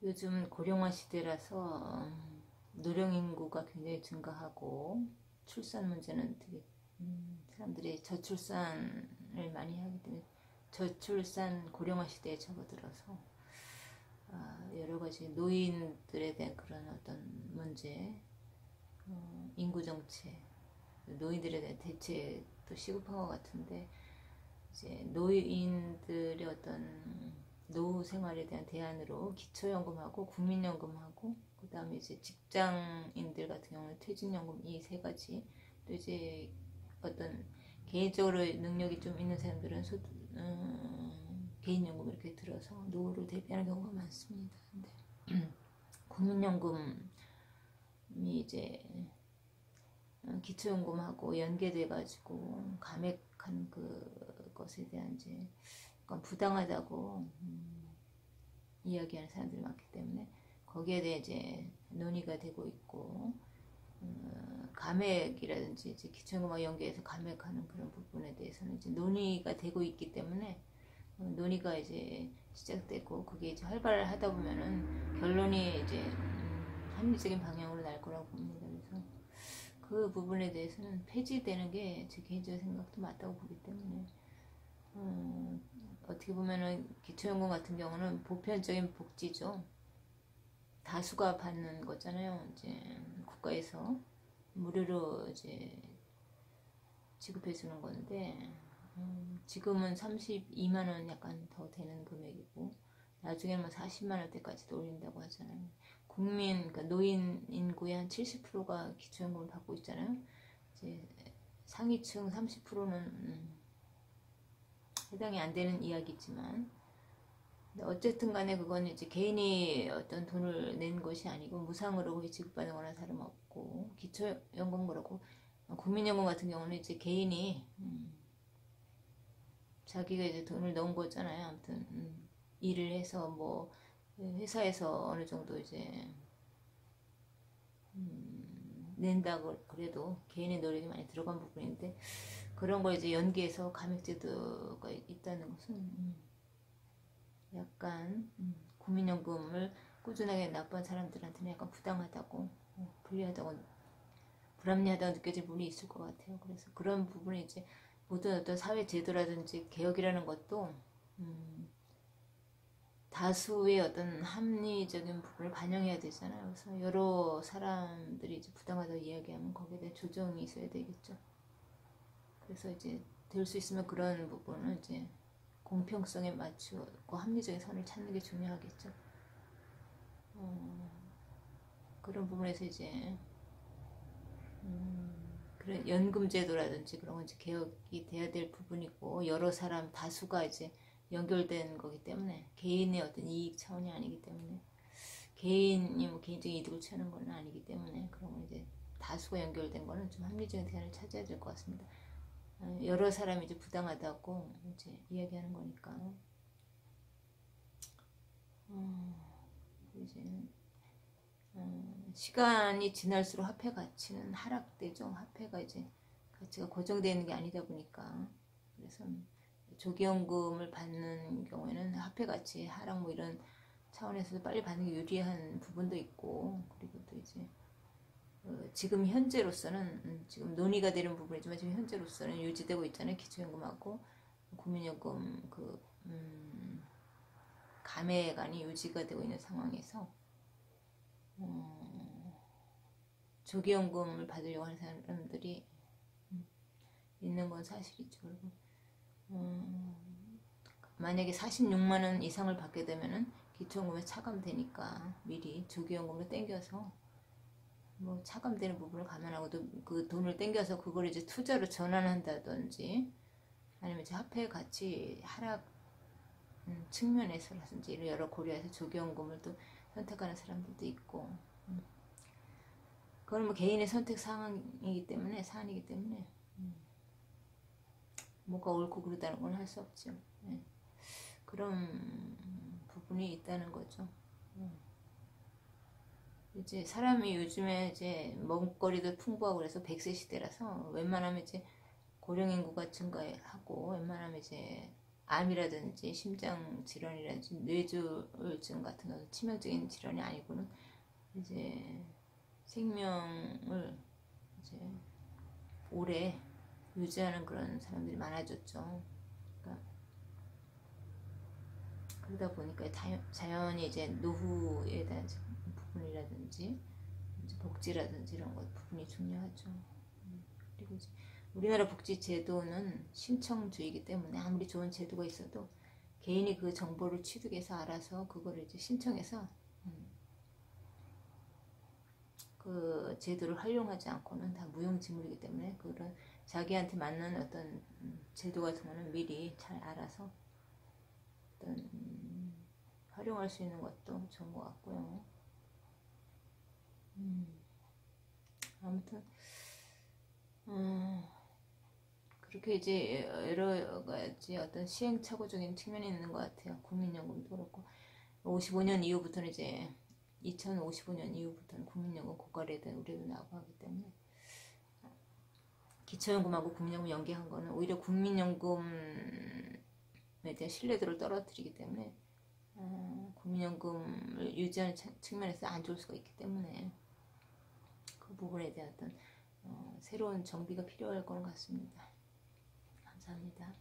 요즘 고령화 시대라서 노령 인구가 굉장히 증가하고 출산 문제는 되게 사람들이 저출산을 많이 하기 때문에 저출산 고령화 시대에 접어들어서 여러 가지 노인들에 대한 그런 어떤 문제, 인구 정책, 노인들에 대한 대책도 시급한 것 같은데 이제 노인들의 어떤 노후 생활에 대한 대안으로 기초연금하고 국민연금하고 그 다음에 이제 직장인들 같은 경우는 퇴직연금 이 세 가지 또 이제 어떤 개인적으로 능력이 좀 있는 사람들은 개인연금 이렇게 들어서 노후를 대비하는 경우가 많습니다. 근데 국민연금이 이제 기초연금하고 연계돼가지고 감액한 그것에 대한 이제 약간 부당하다고 이야기하는 사람들이 많기 때문에 거기에 대해 이제 논의가 되고 있고 감액이라든지 이제 기초연금과 연계해서 감액하는 그런 부분에 대해서는 이제 논의가 되고 있기 때문에 논의가 이제 시작되고 그게 이제 활발하다 보면은 결론이 이제 합리적인 방향으로 날 거라고 봅니다. 그래서 그 부분에 대해서는 폐지되는 게 제 개인적인 생각도 맞다고 보기 때문에 어떻게 보면은 기초연금 같은 경우는 보편적인 복지죠. 다수가 받는 거잖아요. 이제 국가에서 무료로 이제 지급해 주는 건데 지금은 32만 원 약간 더 되는 금액이고 나중에는 뭐 40만 원대까지도 올린다고 하잖아요. 국민, 그러니까 노인 인구의 한 70%가 기초연금을 받고 있잖아요. 이제 상위층 30%는 해당이 안 되는 이야기지만 어쨌든 간에 그건 이제 개인이 어떤 돈을 낸 것이 아니고 무상으로 거의 지급받는 거나 다름없고 기초연금 그렇고 국민연금 같은 경우는 이제 개인이 자기가 이제 돈을 넣은 거잖아요. 아무튼 일을 해서 뭐 회사에서 어느 정도 이제 낸다고 그래도 개인의 노력이 많이 들어간 부분인데 그런 걸 이제 연계해서 감액제도가 있다는 것은 약간 국민연금을 꾸준하게 납부한 사람들한테는 약간 부당하다고 불리하다고 불합리하다고 느껴질 부분이 있을 것 같아요. 그래서 그런 부분이 이제 모든 어떤 사회 제도라든지 개혁이라는 것도 다수의 어떤 합리적인 부분을 반영해야 되잖아요. 그래서 여러 사람들이 이제 부당하다고 이야기하면 거기에 대한 조정이 있어야 되겠죠. 그래서 이제 될 수 있으면 그런 부분은 이제 공평성에 맞추고 합리적인 선을 찾는 게 중요하겠죠. 그런 부분에서 이제 그런 연금제도라든지 그런 건 이제 개혁이 돼야 될 부분이고 여러 사람 다수가 이제 연결된 거기 때문에 개인의 어떤 이익 차원이 아니기 때문에 개인이 뭐 개인적인 이득을 취하는 건 아니기 때문에 그런 건 이제 다수가 연결된 거는 좀 합리적인 대안을 찾아야 될 것 같습니다. 여러 사람이 이제 부당하다고 이제 이야기하는 거니까 이제 시간이 지날수록 화폐 가치는 하락되죠. 화폐가 이제 가치가 고정되어 있는 게 아니다 보니까 그래서 조기연금을 받는 경우에는 화폐 가치 하락 뭐 이런 차원에서도 빨리 받는 게 유리한 부분도 있고 그리고 또 이제 지금 현재로서는 지금 논의가 되는 부분이지만 지금 현재로서는 유지되고 있잖아요. 기초연금하고 국민연금 감액안이 유지가 되고 있는 상황에서 조기연금을 받으려고 하는 사람들이 있는 건 사실이죠. 그리고 만약에 46만 원 이상을 받게 되면은 기초연금에 차감되니까 미리 조기연금을 땡겨서 뭐 차감되는 부분을 감안하고 그 돈을 땡겨서 그걸 이제 투자로 전환한다든지 아니면 이제 화폐 가치 하락 측면에서라든지 이런 여러 고려해서 조기연금을 또 선택하는 사람들도 있고 그건 뭐 개인의 선택 사항이기 때문에 뭐가 옳고 그르다는 건 할 수 없죠. 네. 그런 부분이 있다는 거죠. 이제 사람이 요즘에 이제 먹거리도 풍부하고 그래서 100세 시대라서 웬만하면 이제 고령 인구가 증가하고 웬만하면 이제 암이라든지 심장 질환이라든지 뇌졸중 같은 거 치명적인 질환이 아니고는 이제 생명을 이제 오래 유지하는 그런 사람들이 많아졌죠. 그러니까 그러다 보니까 자연히 이제 노후에 대한 부분이라든지 이제 복지라든지 이런 것 부분이 중요하죠. 그리고 이제 우리나라 복지 제도는 신청주의이기 때문에 아무리 좋은 제도가 있어도 개인이 그 정보를 취득해서 알아서 그거를 이제 신청해서 그 제도를 활용하지 않고는 다 무용지물이기 때문에 그런 자기한테 맞는 어떤 제도 같은 거는 미리 잘 알아서 어떤 활용할 수 있는 것도 좋은 것 같고요. 아무튼 그렇게 이제 여러 가지 어떤 시행착오적인 측면이 있는 것 같아요. 국민연금도 그렇고 55년 이후부터는 이제 2055년 이후부터는 국민연금 고가래대 우려도 나오고 하기 때문에 기초연금하고 국민연금 연계한 거는 오히려 국민연금에 대한 신뢰도를 떨어뜨리기 때문에 국민연금을 유지하는 측면에서 안 좋을 수가 있기 때문에 그 부분에 대한 어떤 새로운 정비가 필요할 것 같습니다. 감사합니다.